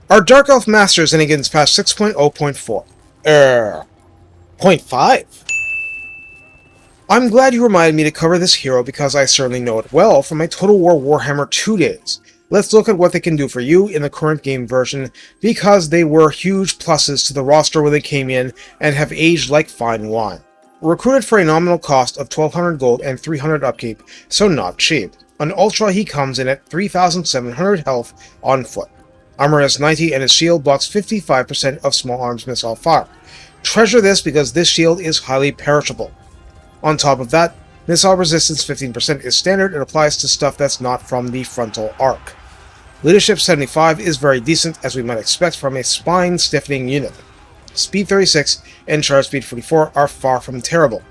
Our Dark Elf Masters and against patch 6.0.4. 0.5? I'm glad you reminded me to cover this hero because I certainly know it well from my Total War Warhammer 2 days. Let's look at what they can do for you in the current game version, because they were huge pluses to the roster when they came in and have aged like fine wine. Recruited for a nominal cost of 1200 gold and 300 upkeep, so not cheap. On Ultra he comes in at 3700 health on foot. Armor is 90 and his shield blocks 55% of small arms missile fire. Treasure this because this shield is highly perishable. On top of that, missile resistance 15% is standard and applies to stuff that's not from the frontal arc. Leadership 75 is very decent, as we might expect from a spine-stiffening unit. Speed 36 and charge speed 44 are far from terrible.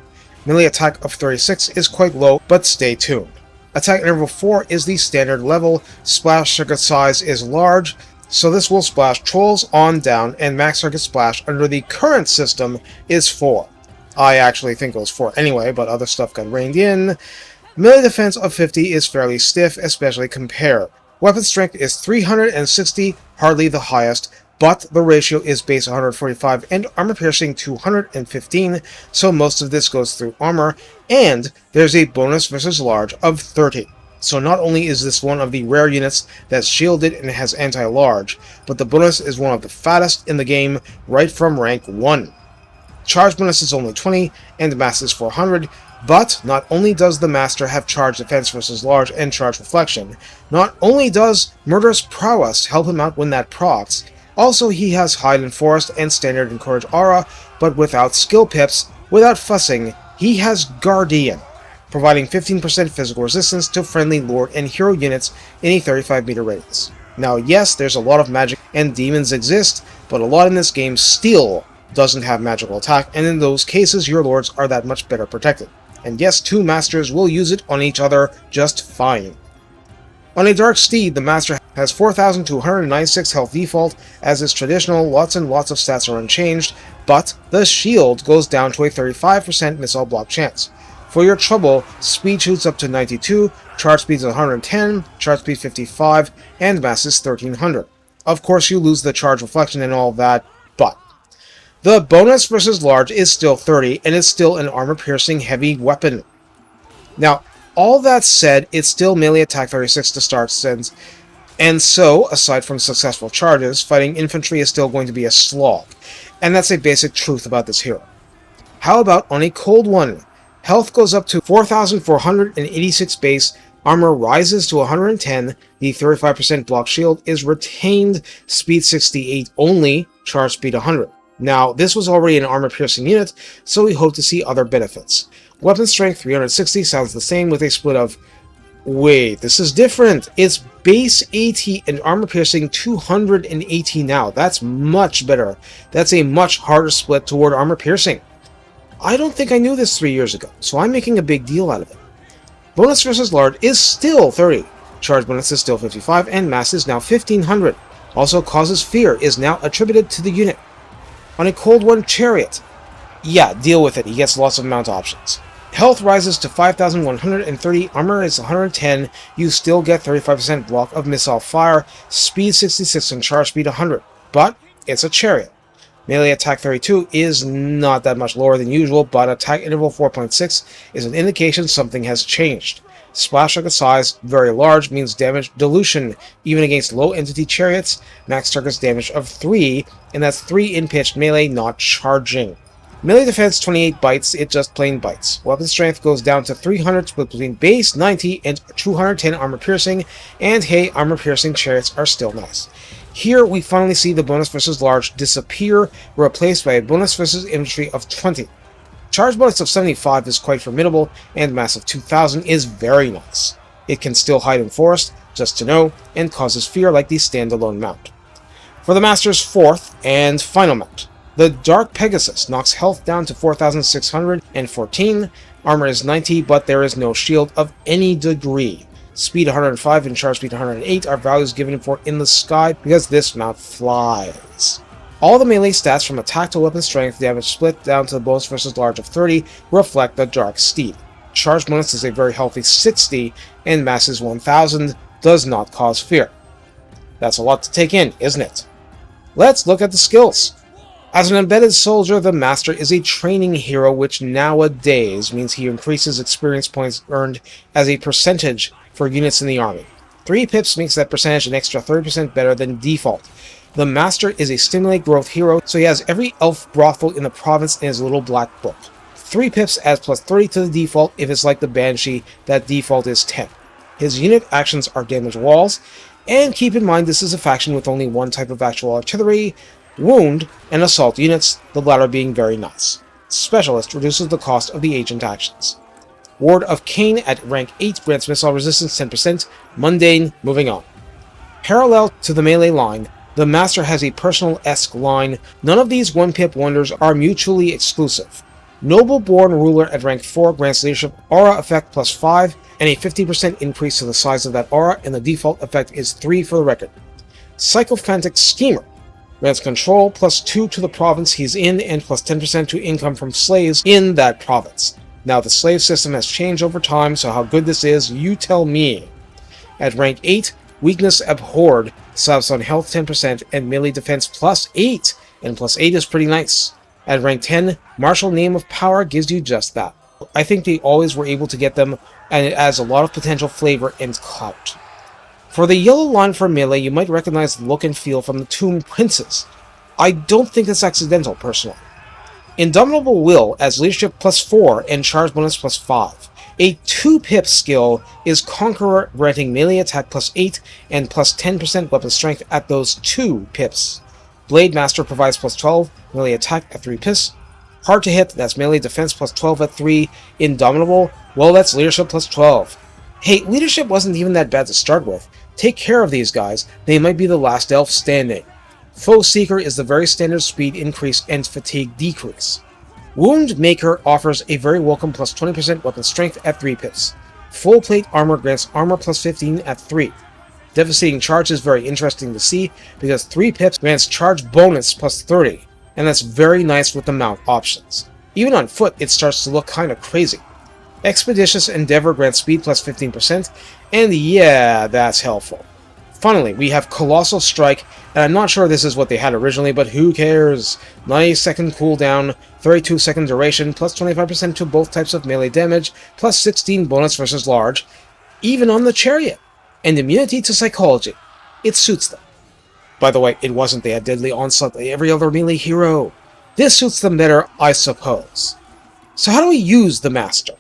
Melee attack of 36 is quite low, but stay tuned. Attack interval 4 is the standard level, splash target size is large, so this will splash trolls on down, and max target splash under the current system is 4. I actually think it was 4 anyway, but other stuff got reined in. Melee defense of 50 is fairly stiff, especially compared. Weapon strength is 360, hardly the highest, but the ratio is base 145 and armor piercing 215, so most of this goes through armor, and there's a bonus versus large of 30. So not only is this one of the rare units that's shielded and has anti-large, but the bonus is one of the fattest in the game right from rank 1. Charge bonus is only 20, and the mass is 400, but not only does the Master have charge defense versus large and charge reflection, not only does Murderous Prowess help him out when that procs, also he has Hide in Forest and Standard Encourage Aura, but without skill pips, without fussing, he has Guardian, providing 15% physical resistance to friendly Lord and Hero units in a 35 meter radius. Now yes, there's a lot of magic and demons exist, but a lot in this game still doesn't have magical attack, and in those cases your lords are that much better protected. And yes, two masters will use it on each other just fine. On a Dark Steed, the Master has 4,296 health default, as is traditional, lots and lots of stats are unchanged, but the shield goes down to a 35% missile block chance. For your trouble, speed shoots up to 92, charge speed is 110, charge speed 55, and mass is 1300. Of course you lose the charge reflection and all that, but the bonus versus large is still 30, and it's still an armor-piercing heavy weapon. Now, all that said, it's still melee attack 36 to start since, and so, aside from successful charges, fighting infantry is still going to be a slog, and that's a basic truth about this hero. How about on a cold one? Health goes up to 4,486 base, armor rises to 110, the 35% block shield is retained, speed 68 only, charge speed 100. Now, this was already an armor-piercing unit, so we hope to see other benefits. Weapon strength 360 sounds the same with a split of... Wait, this is different! It's base 80 and armor-piercing 280 now. That's much better. That's a much harder split toward armor-piercing. I don't think I knew this 3 years ago, so I'm making a big deal out of it. Bonus versus large is still 30. Charge bonus is still 55, and mass is now 1500. Also, causes fear is now attributed to the unit. On a cold one, Chariot. Yeah, deal with it, he gets lots of mount options. Health rises to 5,130, armor is 110, you still get 35% block of missile fire, speed 66 and charge speed 100, but it's a Chariot. Melee attack 32 is not that much lower than usual, but attack interval 4.6 is an indication something has changed. Splash target size, very large, means damage dilution, even against low entity chariots. Max targets damage of 3, and that's 3 in pitched melee, not charging. Melee defense 28 bites, it just plain bites. Weapon strength goes down to 300, split between base 90 and 210 armor piercing, and hey, armor piercing chariots are still nice. Here we finally see the bonus versus large disappear, replaced by a bonus versus infantry of 20. Charge bonus of 75 is quite formidable, and mass of 2000 is very nice. It can still hide in forest, just to know, and causes fear like the standalone mount. For the Master's fourth and final mount, the Dark Pegasus knocks health down to 4,614, armor is 90, but there is no shield of any degree. Speed 105 and charge speed 108 are values given for in the sky because this mount flies. All the melee stats from attack to weapon strength, damage split down to the bonus versus large of 30 reflect the Dark Steed. Charge bonus is a very healthy 60, and mass is 1000, does not cause fear. That's a lot to take in, isn't it? Let's look at the skills. As an embedded soldier, the Master is a training hero, which nowadays means he increases experience points earned as a percentage for units in the army. 3 pips makes that percentage an extra 30% better than default. The Master is a stimulate growth hero, so he has every elf brothel in the province in his little black book. 3 pips adds plus 30 to the default. If it's like the Banshee, that default is 10. His unit actions are damage walls, and keep in mind this is a faction with only one type of actual artillery, wound, and assault units, the latter being very nice. Specialist reduces the cost of the agent actions. Ward of Cain at rank 8 grants missile resistance 10%, mundane, moving on. Parallel to the melee line, the Master has a personal-esque line. None of these 1-pip wonders are mutually exclusive. Noble-born ruler at rank 4 grants leadership aura effect plus 5, and a 50% increase to the size of that aura, and the default effect is 3 for the record. Sycophantic schemer grants control plus 2 to the province he's in, and plus 10% to income from slaves in that province. Now, the slave system has changed over time, so how good this is, you tell me. At rank 8, weakness abhorred slaps on health 10% and melee defense plus 8, and plus 8 is pretty nice. At rank 10, martial name of power gives you just that. I think they always were able to get them, and it adds a lot of potential flavor and clout. For the yellow line for melee, you might recognize the look and feel from the Tomb Princes. I don't think it's accidental, personally. Indomitable Will adds leadership plus 4 and charge bonus plus 5. A 2-pip skill is Conqueror, granting melee attack plus 8 and plus 10% weapon strength at those 2 pips. Blade Master provides plus 12 melee attack at 3 pips. Hard to hit, that's melee defense plus 12 at 3. Indomitable, well, that's leadership plus 12. Hey, leadership wasn't even that bad to start with. Take care of these guys, they might be the last elf standing. Foe Seeker is the very standard speed increase and fatigue decrease. Wound Maker offers a very welcome plus 20% weapon strength at 3 pips. Full Plate Armor grants armor plus 15 at 3. Devastating Charge is very interesting to see, because 3 pips grants charge bonus plus 30, and that's very nice with the mount options. Even on foot, it starts to look kinda crazy. Expeditious Endeavor grants speed plus 15%, and yeah, that's helpful. Finally, we have Colossal Strike, and I'm not sure this is what they had originally, but who cares? 90-second cooldown, 32-second duration, plus 25% to both types of melee damage, plus 16 bonus versus large, even on the chariot, and immunity to psychology. It suits them. By the way, it wasn't they had deadly onslaught like every other melee hero. This suits them better, I suppose. So how do we use the Master?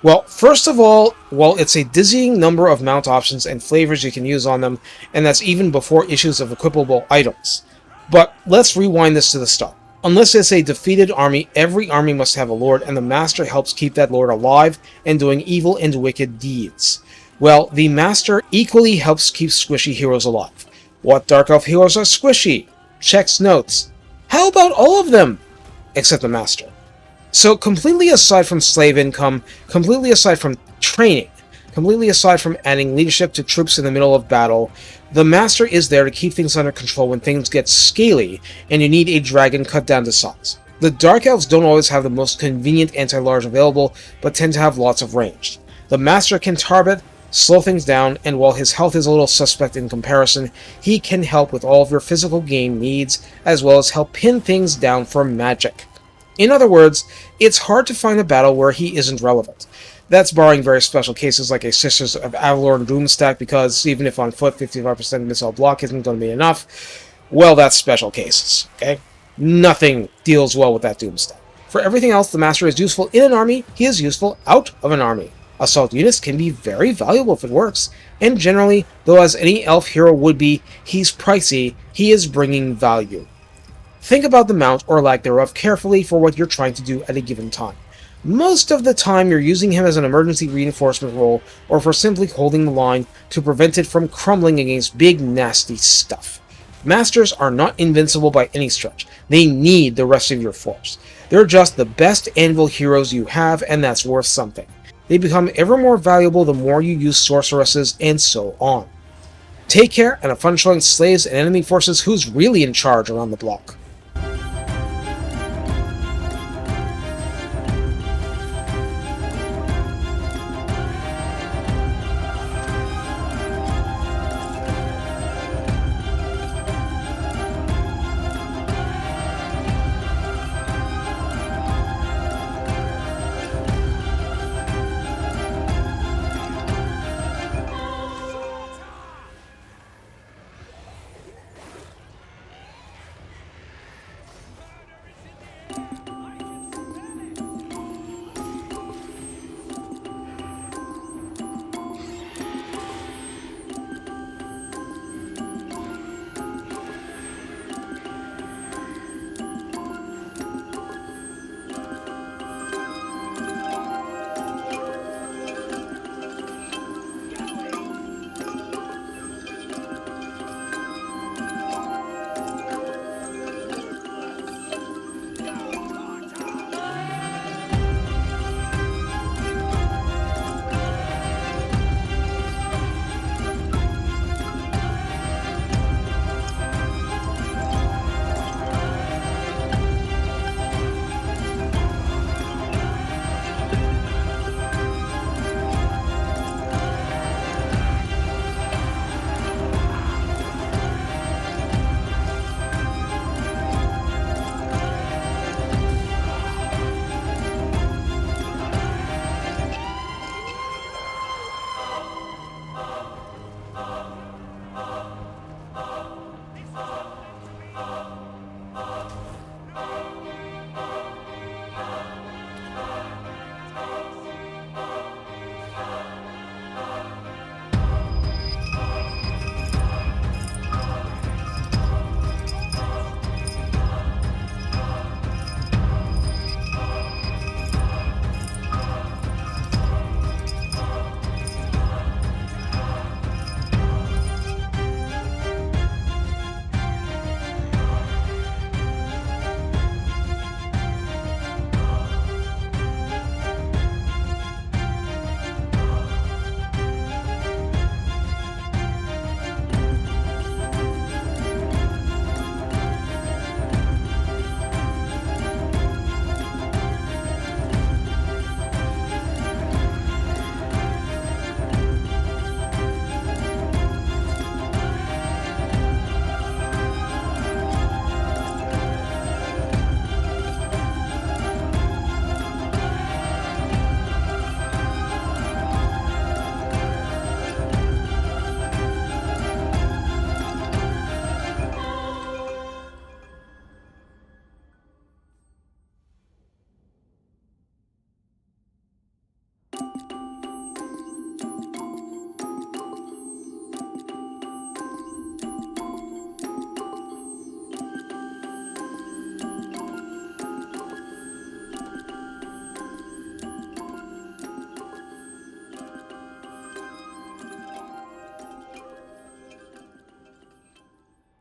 Well, first of all, it's a dizzying number of mount options and flavors you can use on them, and that's even before issues of equipable items. But let's rewind this to the start. Unless it's a defeated army, every army must have a lord, and the Master helps keep that lord alive and doing evil and wicked deeds. Well, the Master equally helps keep squishy heroes alive. What Dark Elf heroes are squishy? Checks notes. How about all of them? Except the Master. So completely aside from slave income, completely aside from training, completely aside from adding leadership to troops in the middle of battle, the Master is there to keep things under control when things get scaly and you need a dragon cut down to size. The Dark Elves don't always have the most convenient anti-large available, but tend to have lots of range. The Master can target, slow things down, and while his health is a little suspect in comparison, he can help with all of your physical game needs, as well as help pin things down for magic. In other words, it's hard to find a battle where he isn't relevant. That's barring very special cases like a Sisters of Avalor Doom stack, because even if on foot 55% missile block isn't going to be enough, well, that's special cases, okay? Nothing deals well with that Doom stack. For everything else, the Master is useful in an army, he is useful out of an army. Assault units can be very valuable if it works, and generally, though as any elf hero would be, he's pricey, he is bringing value. Think about the mount, or lack thereof, carefully for what you're trying to do at a given time. Most of the time you're using him as an emergency reinforcement role, or for simply holding the line to prevent it from crumbling against big nasty stuff. Masters are not invincible by any stretch. They need the rest of your force. They're just the best anvil heroes you have, and that's worth something. They become ever more valuable the more you use sorceresses, and so on. Take care, and have fun showing slaves and enemy forces who's really in charge around the block.